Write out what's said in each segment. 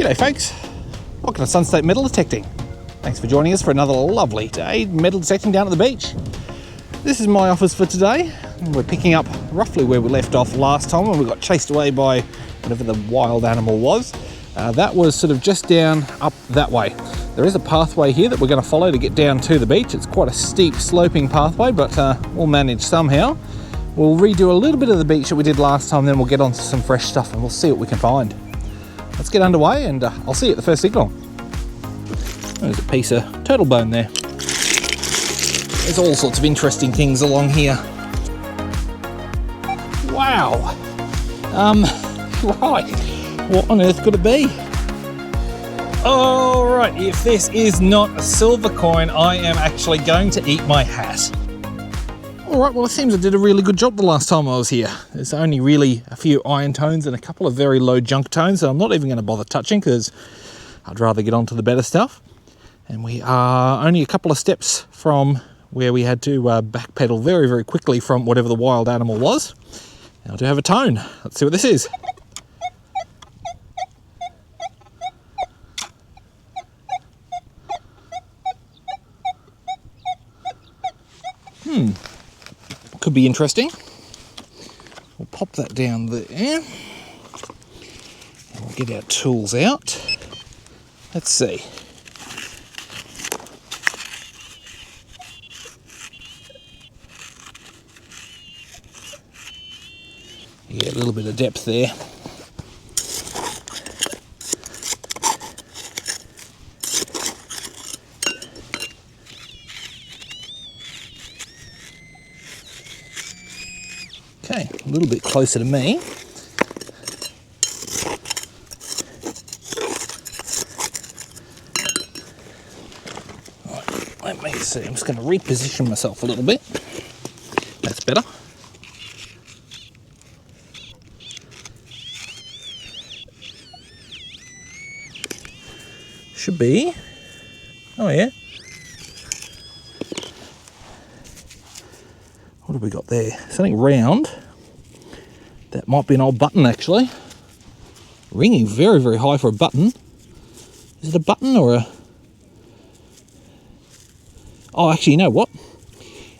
G'day folks, welcome to Sunstate Metal Detecting. Thanks for joining us for another lovely day metal detecting down at the beach. This is my office for today. We're picking up roughly where we left off last time when we got chased away by whatever the wild animal was. That was sort of just down up that way. There is a pathway here that we're going to follow to get down to the beach. It's quite a steep sloping pathway, but we'll manage somehow. We'll redo a little bit of the beach that we did last time, then we'll get on to some fresh stuff and we'll see what we can find. Let's get underway and I'll see you at the first signal. There's a piece of turtle bone there. There's all sorts of interesting things along here. Wow. Right. What on earth could it be? All right, if this is not a silver coin, I am actually going to eat my hat. All right, well, it seems I did a really good job the last time I was here. There's only really a few iron tones and a couple of very low junk tones that I'm not even going to bother touching because I'd rather get on to the better stuff. And we are only a couple of steps from where we had to backpedal very, very quickly from whatever the wild animal was. Now I do have a tone. Let's see what this is. Could be interesting. We'll pop that down there. And we'll get our tools out. Let's see. Yeah, a little bit of depth there. Okay, a little bit closer to me. Right, let me see, I'm just going to reposition myself a little bit. That's better. Should be. Oh yeah. What have we got there? Something round. That might be an old button actually. Ringing very, very high for a button. Is it a button or a... Oh, actually, you know what?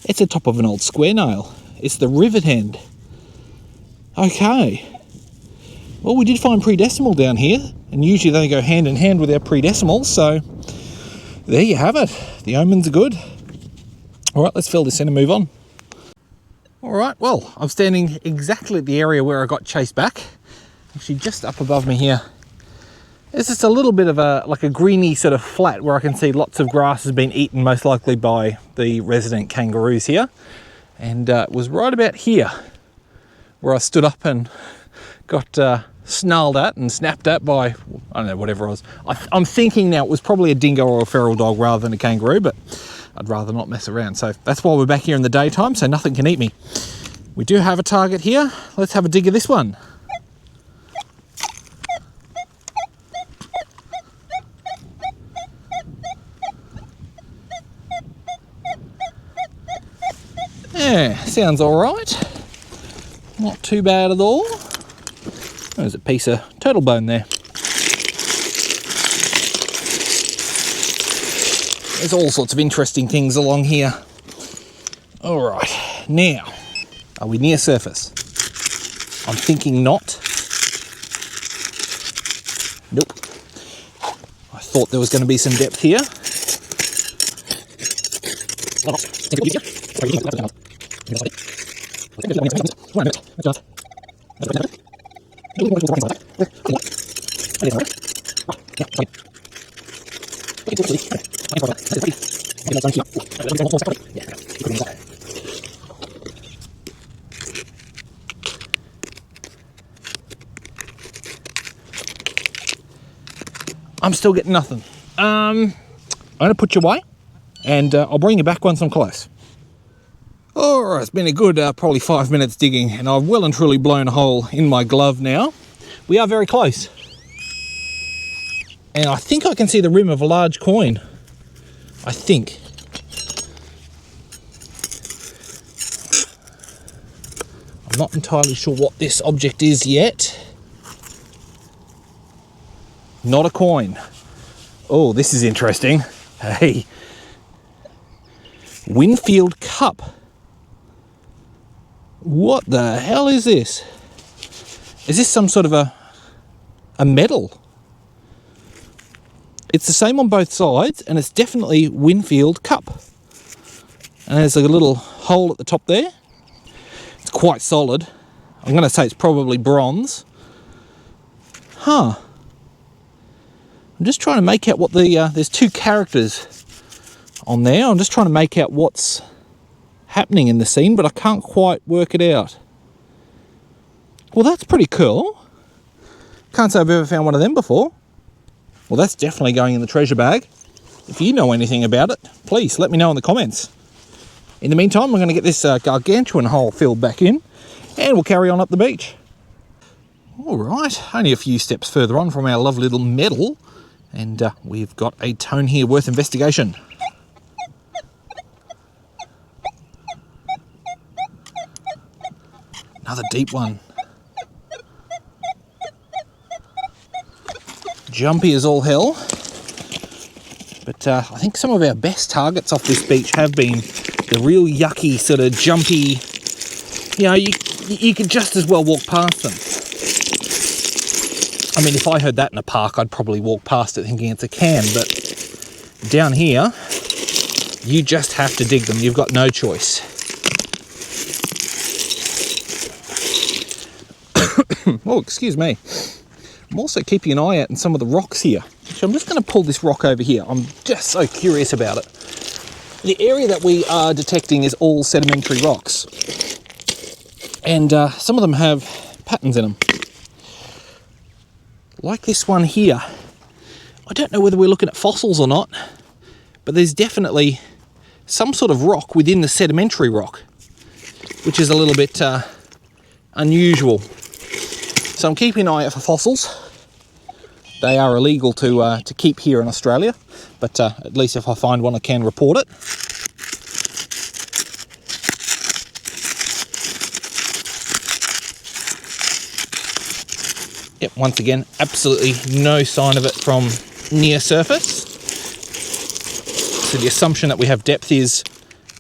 It's the top of an old square nail. It's the rivet end. Okay. Well, we did find pre-decimal down here, and usually they go hand in hand with our pre-decimals, so there you have it. The omens are good. All right, let's fill this in and move on. All right, well, I'm standing exactly at the area where I got chased back. Actually, just up above me here. It's just a little bit of like a greeny sort of flat where I can see lots of grass has been eaten, most likely by the resident kangaroos here. And it was right about here where I stood up and got snarled at and snapped at by, I don't know, whatever it was. I'm thinking now it was probably a dingo or a feral dog rather than a kangaroo, but I'd rather not mess around. So that's why we're back here in the daytime, so nothing can eat me. We do have a target here. Let's have a dig of this one. Yeah, sounds all right. Not too bad at all. There's a piece of turtle bone there. There's all sorts of interesting things along here. All right, now, are we near surface? I'm thinking not. Nope. I thought there was going to be some depth here. I'm still getting nothing. I'm going to put you away and I'll bring you back once I'm close. All right, it's been a good probably 5 minutes digging and I've well and truly blown a hole in my glove now. We are very close. And I think I can see the rim of a large coin. I think. I'm not entirely sure what this object is yet. Not a coin. Oh, this is interesting. Hey. Winfield Cup. What the hell is this? Is this some sort of a medal? It's the same on both sides, and it's definitely Winfield Cup. And there's a little hole at the top there. It's quite solid. I'm going to say it's probably bronze. Huh. I'm just trying to make out what there's two characters on there. I'm just trying to make out what's happening in the scene, but I can't quite work it out. Well, that's pretty cool. Can't say I've ever found one of them before. Well, that's definitely going in the treasure bag. If you know anything about it, please let me know in the comments. In the meantime, I'm going to get this gargantuan hole filled back in, and we'll carry on up the beach. All right, only a few steps further on from our lovely little medal, and we've got a tone here worth investigation. Another deep one. Jumpy as all hell. But I think some of our best targets off this beach have been the real yucky, sort of jumpy, you know, you could just as well walk past them. I mean, if I heard that in a park, I'd probably walk past it thinking it's a can, but down here, you just have to dig them. You've got no choice. Oh, excuse me. I'm also keeping an eye out on some of the rocks here. So I'm just going to pull this rock over here. I'm just so curious about it. The area that we are detecting is all sedimentary rocks. And some of them have patterns in them. Like this one here. I don't know whether we're looking at fossils or not, but there's definitely some sort of rock within the sedimentary rock, which is a little bit unusual. So I'm keeping an eye out for fossils. They are illegal to keep here in Australia, but at least if I find one, I can report it. Yep, once again, absolutely no sign of it from near surface. So the assumption that we have depth is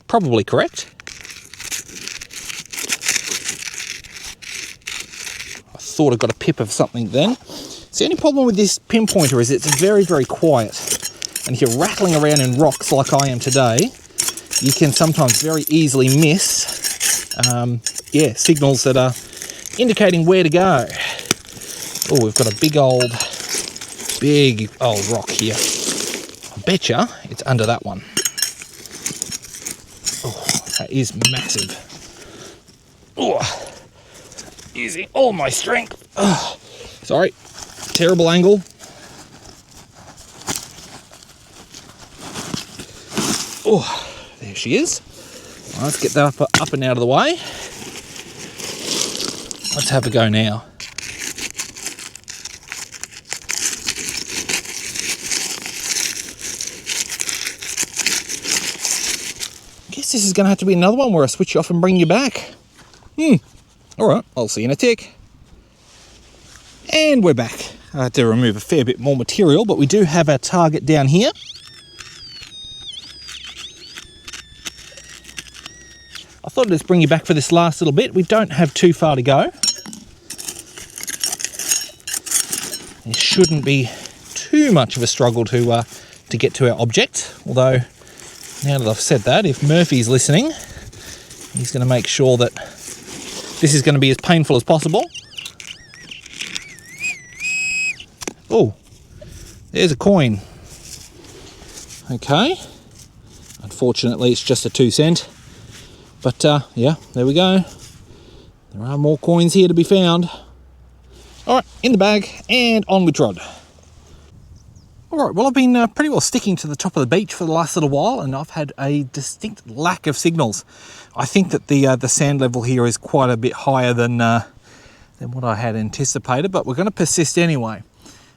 probably correct. Thought I got a pip of something then. So the only problem with this pinpointer is it's very, very quiet. And if you're rattling around in rocks like I am today, you can sometimes very easily miss signals that are indicating where to go. Oh, we've got a big old rock here. I betcha it's under that one. Oh, that is massive. Oh. Using all my strength. Ugh. Sorry, terrible angle. Oh, there she is. Well, let's get that up and out of the way. Let's have a go now. Guess this is going to have to be another one where I switch you off and bring you back. All right, I'll see you in a tick. And we're back. I had to remove a fair bit more material, but we do have our target down here. I thought I'd just bring you back for this last little bit. We don't have too far to go. It shouldn't be too much of a struggle to get to our object. Although, now that I've said that, if Murphy's listening, he's going to make sure that this is going to be as painful as possible. Oh, there's a coin. Okay. Unfortunately, it's just a 2 cent. But yeah, there we go. There are more coins here to be found. All right, in the bag and on we trod. All right, well, I've been pretty well sticking to the top of the beach for the last little while, and I've had a distinct lack of signals. I think that the sand level here is quite a bit higher than what I had anticipated, but we're going to persist anyway.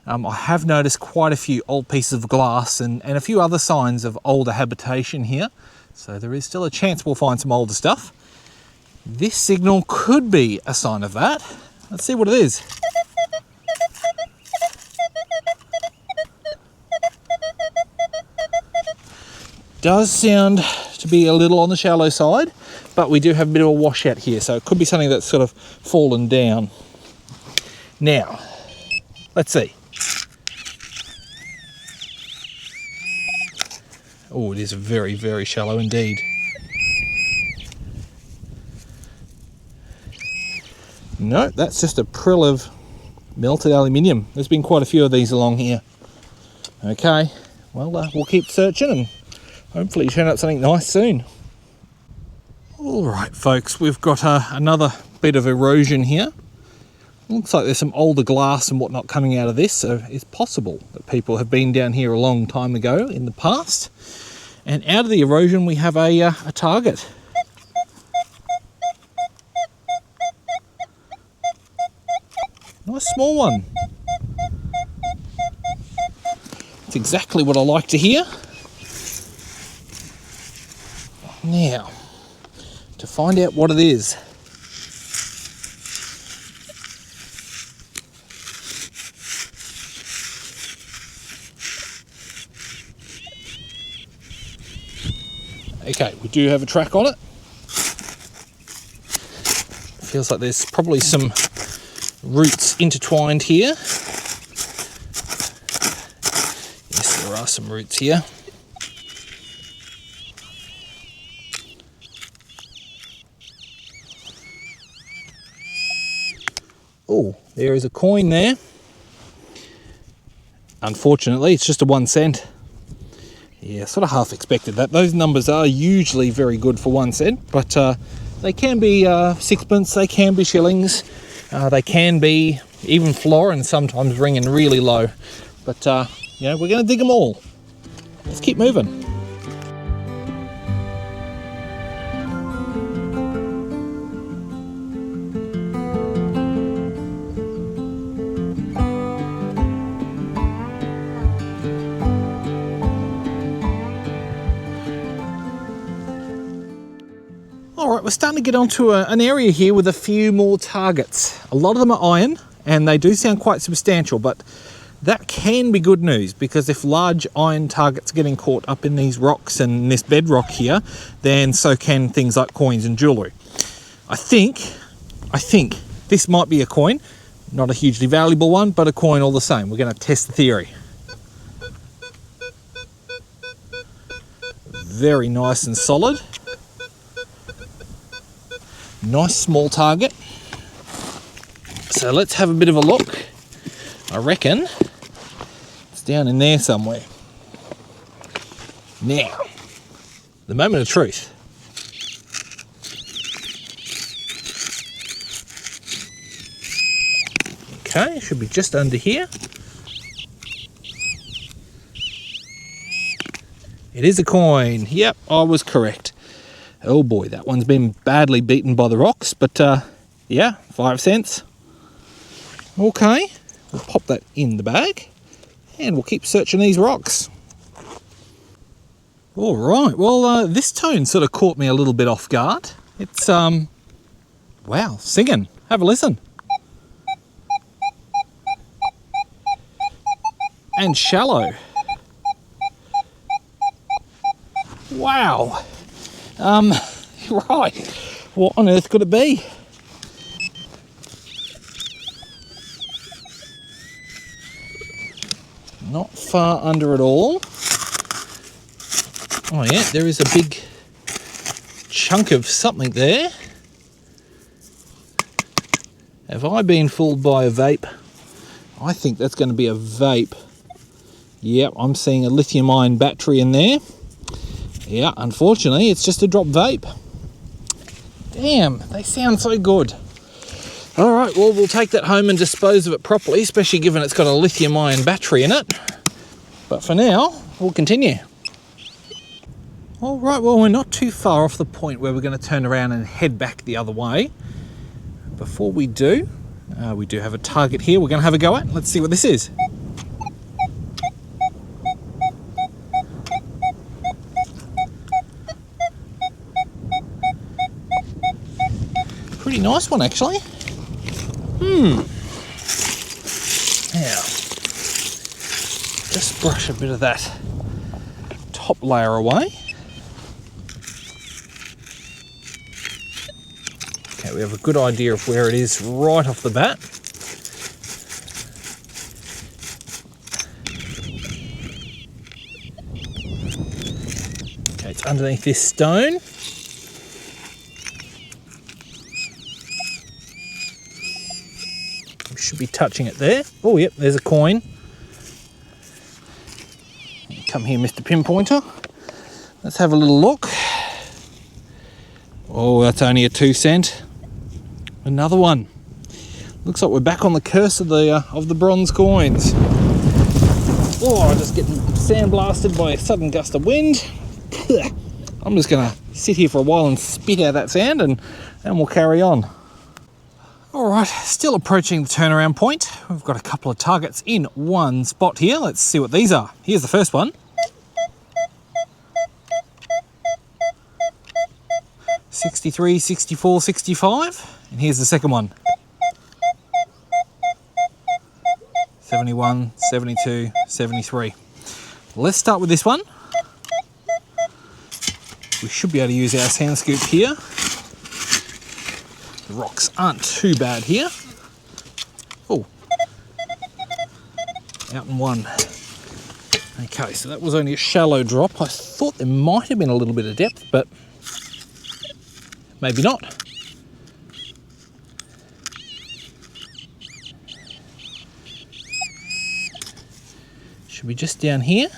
I have noticed quite a few old pieces of glass and a few other signs of older habitation here, so there is still a chance we'll find some older stuff. This signal could be a sign of that. Let's see what it is. does sound to be a little on the shallow side, but we do have a bit of a washout here, so it could be something that's sort of fallen down. Now, let's see. Oh, it is very, very shallow indeed. No, that's just a prill of melted aluminium. There's been quite a few of these along here. Okay, well, we'll keep searching and hopefully turn up something nice soon. All right, folks, we've got another bit of erosion here. Looks like there's some older glass and whatnot coming out of this, so it's possible that people have been down here a long time ago in the past. And out of the erosion, we have a target. Nice small one. That's exactly what I like to hear. Now, to find out what it is. Okay, we do have a track on it. Feels like there's probably some roots intertwined here. Yes, there are some roots here. Oh, there is a coin there. Unfortunately, it's just a 1 cent. Yeah, sort of half expected that. Those numbers are usually very good for 1 cent, but they can be sixpence, they can be shillings, they can be even florins, sometimes ringing really low. But, you know, we're going to dig them all. Let's keep moving. Alright, we're starting to get onto an area here with a few more targets. A lot of them are iron, and they do sound quite substantial, but that can be good news, because if large iron targets are getting caught up in these rocks and this bedrock here, then so can things like coins and jewellery. I think this might be a coin. Not a hugely valuable one, but a coin all the same. We're going to test the theory. Very nice and solid. Nice small target. So let's have a bit of a look. I reckon it's down in there somewhere. Now, the moment of truth. Okay, should be just under here. It is a coin. Yep, I was correct. Oh boy, that one's been badly beaten by the rocks, but yeah, 5 cents. Okay, we'll pop that in the bag and we'll keep searching these rocks. All right, well, this tone sort of caught me a little bit off guard. It's, wow, singing. Have a listen. And shallow. Wow. Right, what on earth could it be? Not far under at all. Oh yeah, there is a big chunk of something there. Have I been fooled by a vape? I think that's going to be a vape. Yep, I'm seeing a lithium-ion battery in there. Yeah, unfortunately, it's just a drop vape. Damn, they sound so good. All right, well, we'll take that home and dispose of it properly, especially given it's got a lithium-ion battery in it. But for now, we'll continue. All right, well, we're not too far off the point where we're going to turn around and head back the other way. Before we do have a target here we're going to have a go at. Let's see what this is. Pretty nice one, actually. Now, just brush a bit of that top layer away. we have a good idea of where it is right off the bat. Okay, it's underneath this stone. We should be touching it there. Oh, yep, there's a coin. Come here, Mr. Pinpointer. Let's have a little look. Oh, that's only a 2 cent. Another one. Looks like we're back on the curse of the bronze coins. Oh, I'm just getting sandblasted by a sudden gust of wind. I'm just going to sit here for a while and spit out that sand, and we'll carry on. All right, still approaching the turnaround point. We've got a couple of targets in one spot here. Let's see what these are. Here's the first one. 63, 64, 65. And here's the second one. 71, 72, 73. Let's start with this one. We should be able to use our sand scoop here. The rocks aren't too bad here. Oh, out in one. Okay, so that was only a shallow drop. I thought there might have been a little bit of depth, but maybe not. Should be just down here.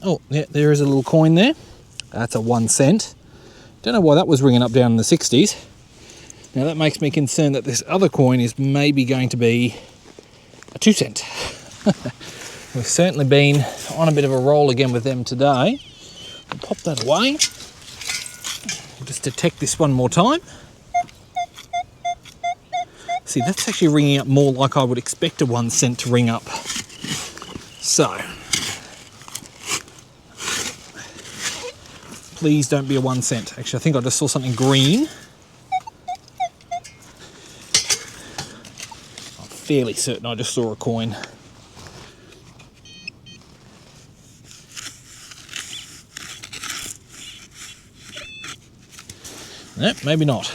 Oh, yeah, there is a little coin there. That's a 1 cent. Don't know why that was ringing up down in the 60s. Now that makes me concerned that this other coin is maybe going to be a 2 cent. We've certainly been on a bit of a roll again with them today. I'll pop that away. We'll just detect this one more time. See, that's actually ringing up more like I would expect a 1 cent to ring up. So, please don't be a 1 cent. Actually, I think I just saw something green. I'm fairly certain I just saw a coin. No, maybe not.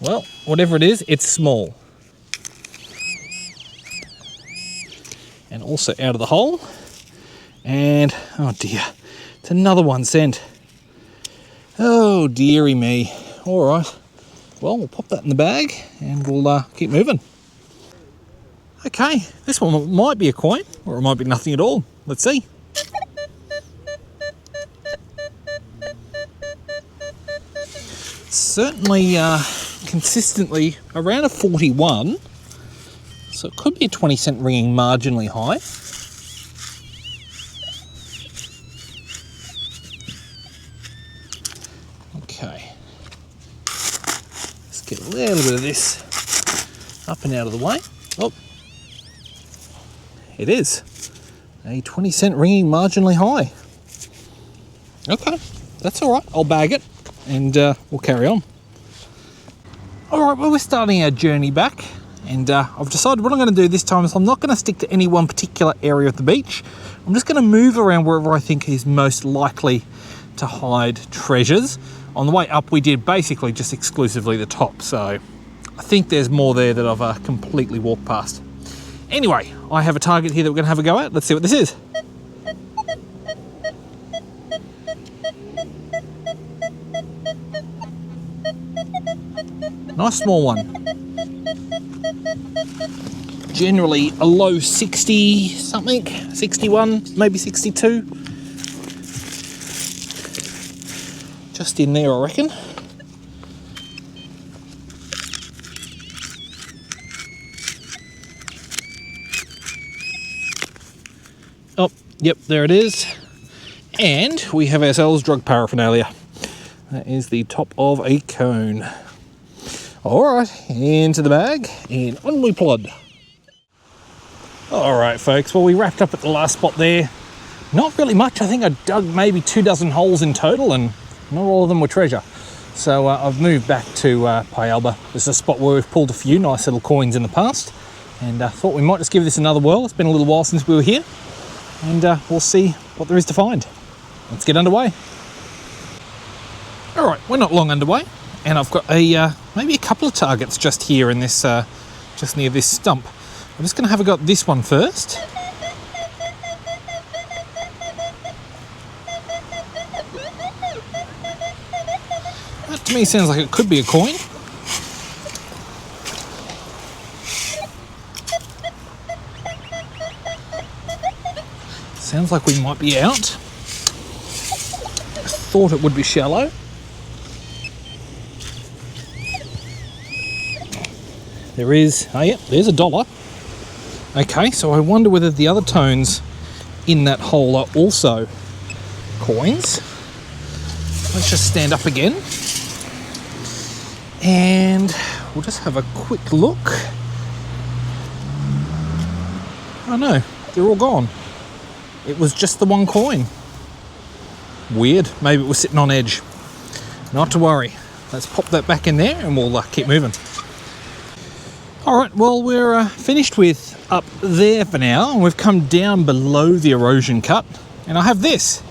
Well, whatever it is, it's small. And also out of the hole. And, oh dear, it's another 1 cent. Oh dearie me. All right, well, we'll pop that in the bag and we'll keep moving. Okay, this one might be a coin, or it might be nothing at all. Let's see. Certainly consistently around a 41, so it could be a 20 cent ringing marginally high. Okay, let's get a little bit of this up and out of the way. Oh, it is a 20 cent ringing marginally high. Okay, that's all right, I'll bag it and we'll carry on. All right, well, we're starting our journey back, and I've decided what I'm going to do this time is I'm not going to stick to any one particular area of the beach. I'm just going to move around wherever I think is most likely to hide treasures. On the way up, we did basically just exclusively the top, so I think there's more there that I've completely walked past. Anyway, I have a target here that we're going to have a go at. Let's see what this is. Nice small one. Generally a low 60 something, 61, maybe 62. Just in there, I reckon. Oh, yep, there it is. And we have ourselves drug paraphernalia. That is the top of a cone. All right, into the bag, and on we plod. All right, folks, well, we wrapped up at the last spot there. Not really much. I think I dug maybe 2 dozen holes in total, and not all of them were treasure. So I've moved back to Pyalba. This is a spot where we've pulled a few nice little coins in the past, and thought we might just give this another whirl. It's been a little while since we were here. and we'll see what there is to find. Let's get underway. All right, we're not long underway, and I've got maybe a couple of targets just here in this, just near this stump. I'm just going to have a go at this one first. That to me sounds like it could be a coin. Sounds like we might be out. I thought it would be shallow. There is, oh yeah, there's $1. Okay, so I wonder whether the other tones in that hole are also coins. Let's just stand up again. And we'll just have a quick look. Oh no, they're all gone. It was just the one coin. Weird, maybe it was sitting on edge. Not to worry. Let's pop that back in there and we'll keep moving. All right, well, we're finished with up there for now, and we've come down below the erosion cut, and I have this.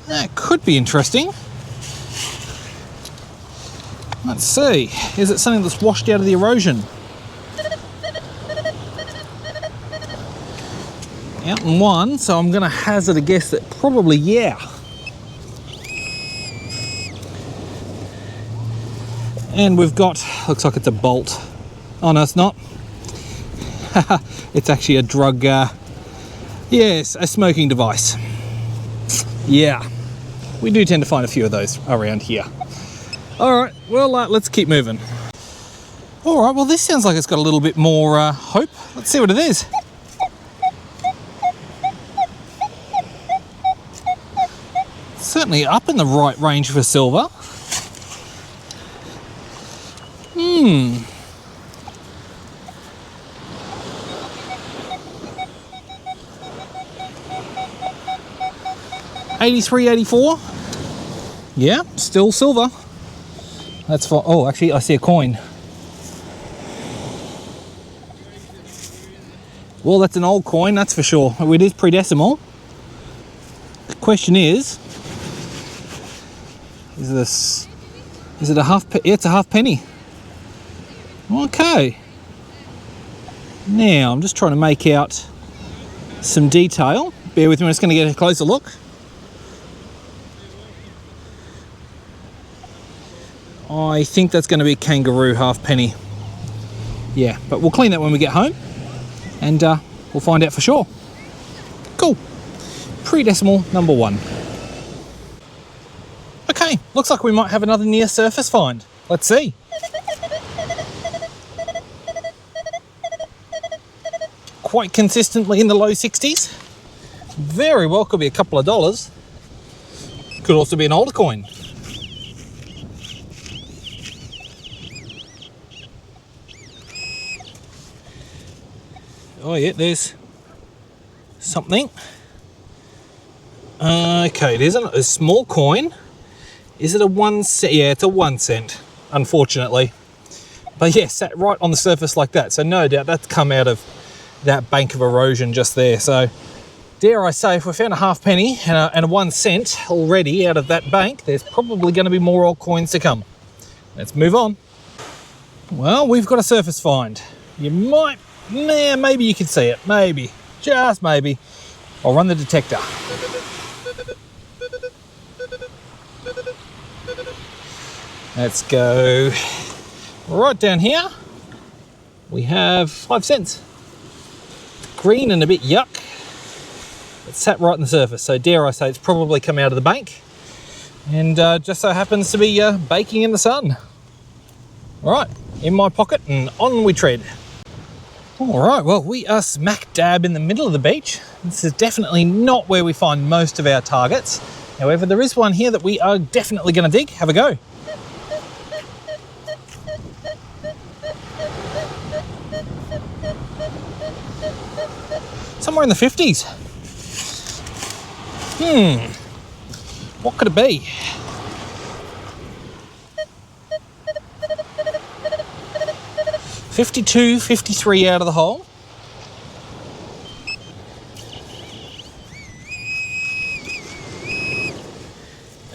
That could be interesting. Let's see, is it something that's washed out of the erosion? Out in one, so I'm going to hazard a guess that probably, yeah. And we've got, looks like it's a bolt. Oh no, it's not. It's actually a drug, yes, a smoking device. Yeah, we do tend to find a few of those around here. All right, well, let's keep moving. All right, well, this sounds like it's got a little bit more hope. Let's see what it is. Certainly up in the right range for silver. 83, 84. Yeah, still silver. That's for, oh, actually, I see a coin. Well, that's an old coin, that's for sure. It is pre-decimal. The question is it a half? Yeah, it's a half penny. Okay. Now I'm just trying to make out some detail. Bear with me. I'm just going to get a closer look. I think that's going to be a kangaroo half penny. Yeah, but we'll clean that when we get home, and we'll find out for sure. Cool. Pre-decimal number 1. Okay, looks like we might have another near surface find. Let's see. Quite consistently in the low 60s. Very well could be a couple of dollars. Could also be an older coin. Oh yeah, there's something. Okay, it isn't a small coin. Is it a 1 cent? Yeah, it's a 1 cent, unfortunately. But yeah, sat right on the surface like that. So no doubt that's come out of that bank of erosion just there. So dare I say, if we found a half penny and a 1 cent already out of that bank, there's probably going to be more old coins to come. Let's move on. Well, we've got a surface find. You might, maybe you can see it. Maybe, just maybe. I'll run the detector. Let's go right down here. We have 5 cents. Green and a bit yuck. It sat right on the surface, so dare I say it's probably come out of the bank and just so happens to be baking in the sun. All right, in my pocket and on we tread. All right, well, we are smack dab in the middle of the beach. This is definitely not where we find most of our targets. However, there is one here that we are definitely going to dig. Have a go. Somewhere in the 50s. What could it be? 52, 53 out of the hole.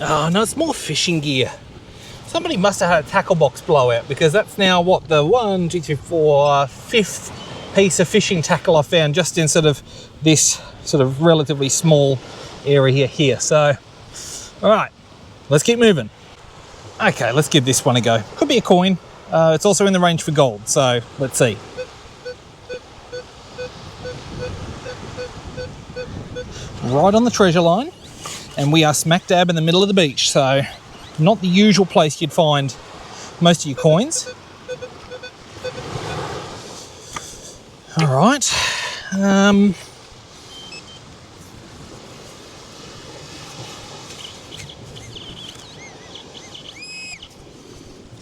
Oh no, it's more fishing gear. Somebody must have had a tackle box blowout, because that's now what, the 1, 2, 3, 4, fifth piece of fishing tackle I found just in sort of this sort of relatively small area here. So, all right, let's keep moving. Okay, let's give this one a go. Could be a coin. It's also in the range for gold, so let's see. Right on the treasure line, and we are smack dab in the middle of the beach, so not the usual place you'd find most of your coins. All right.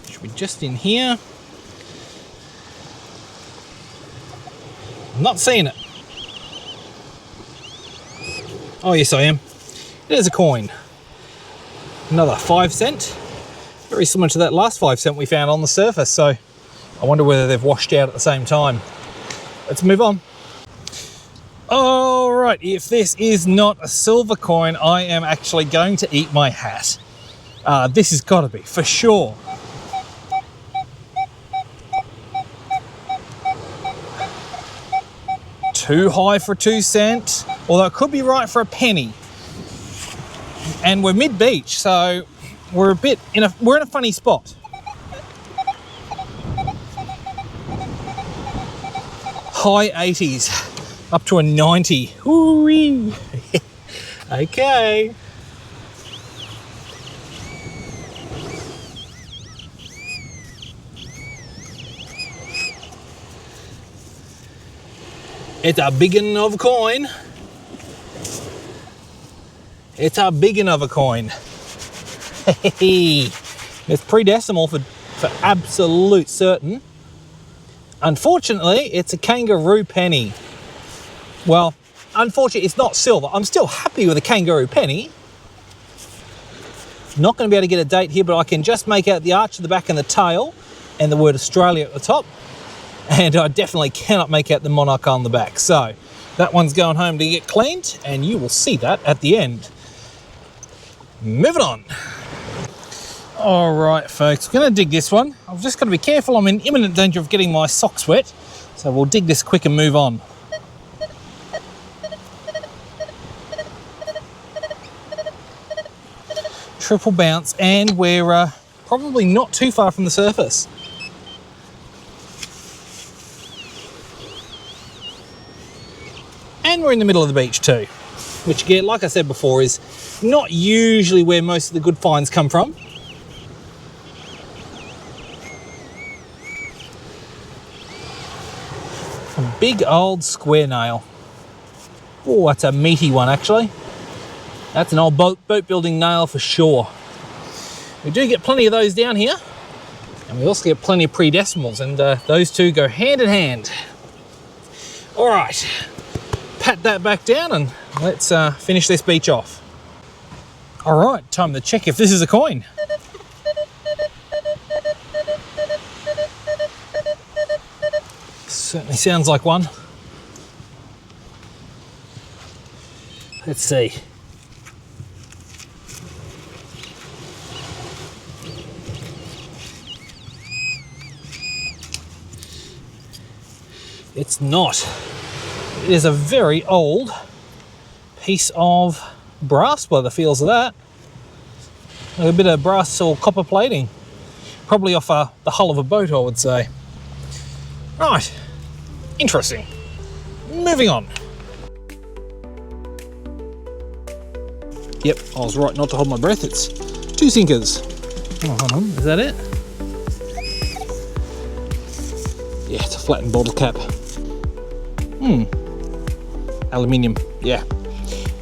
Should be just in here. I'm not seeing it. Oh yes, I am. There's a coin. Another 5 cent. Very similar to that last 5 cent we found on the surface, so I wonder whether they've washed out at the same time. Let's move on. All right, if this is not a silver coin, I am actually going to eat my hat. This has got to be, for sure. Too high for 2 cent, although it could be right for a penny. And we're mid-beach, so we're in a funny spot. High 80s, up to a 90. Ooh-wee. Okay. It's a big one of a coin. It's a big one of a coin. It's pre-decimal for absolute certain. Unfortunately, it's a kangaroo penny. Well, unfortunately, it's not silver. I'm still happy with a kangaroo penny. Not going to be able to get a date here, but I can just make out the arch at the back and the tail and the word Australia at the top. And I definitely cannot make out the monarch on the back. So that one's going home to get cleaned, and you will see that at the end. Moving on. All right, folks, we're going to dig this one. I've just got to be careful. I'm in imminent danger of getting my socks wet, so we'll dig this quick and move on. Triple bounce, and we're probably not too far from the surface. And we're in the middle of the beach too, which again, like I said before, is not usually where most of the good finds come from. A big old square nail. Oh, that's a meaty one actually. That's an old boat building nail for sure. We do get plenty of those down here, and we also get plenty of pre-decimals, and those two go hand in hand. All right. Pat that back down and let's finish this beach off. All right, time to check if this is a coin. Certainly sounds like one. Let's see. It's not. It is a very old piece of brass by the feels of that. A bit of brass or copper plating. Probably off the hull of a boat, I would say. Right, interesting. Moving on. Yep, I was right not to hold my breath. It's 2 sinkers. Oh, hold on, is that it? Yeah, it's a flattened bottle cap. Aluminium, yeah.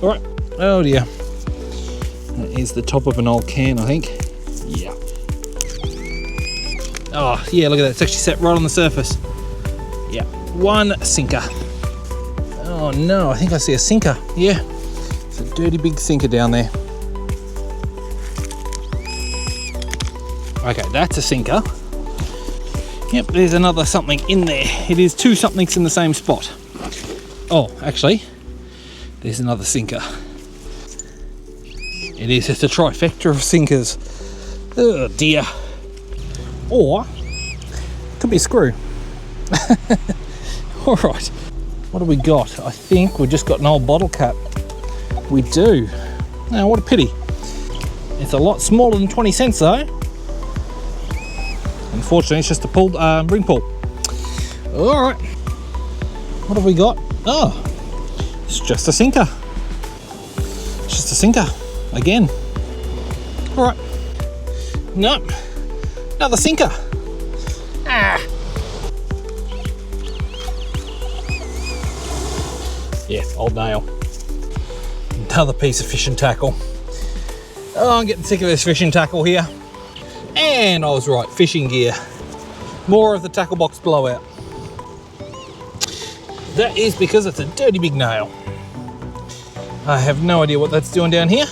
All right, oh dear. That is the top of an old can, I think. Yeah. Oh, yeah, look at that. It's actually set right on the surface. Yeah, 1 sinker. Oh no, I think I see a sinker. Yeah, it's a dirty big sinker down there. Okay, that's a sinker. Yep, there's another something in there. It is two somethings in the same spot. Oh, actually, there's another sinker. It is, it's a trifecta of sinkers. Oh dear. Or, it could be a screw. Alright, what do we got? I think we've just got an old bottle cap. We do. Now, what a pity. It's a lot smaller than 20 cents though. Unfortunately, it's just a pulled ring pull. Alright. What have we got? Oh, it's just a sinker. It's just a sinker. Again. Alright. Nope. Another sinker. Ah. Yeah, old nail. Another piece of fishing tackle. Oh, I'm getting sick of this fishing tackle here. And I was right, fishing gear. More of the tackle box blowout. That is because it's a dirty big nail. I have no idea what that's doing down here.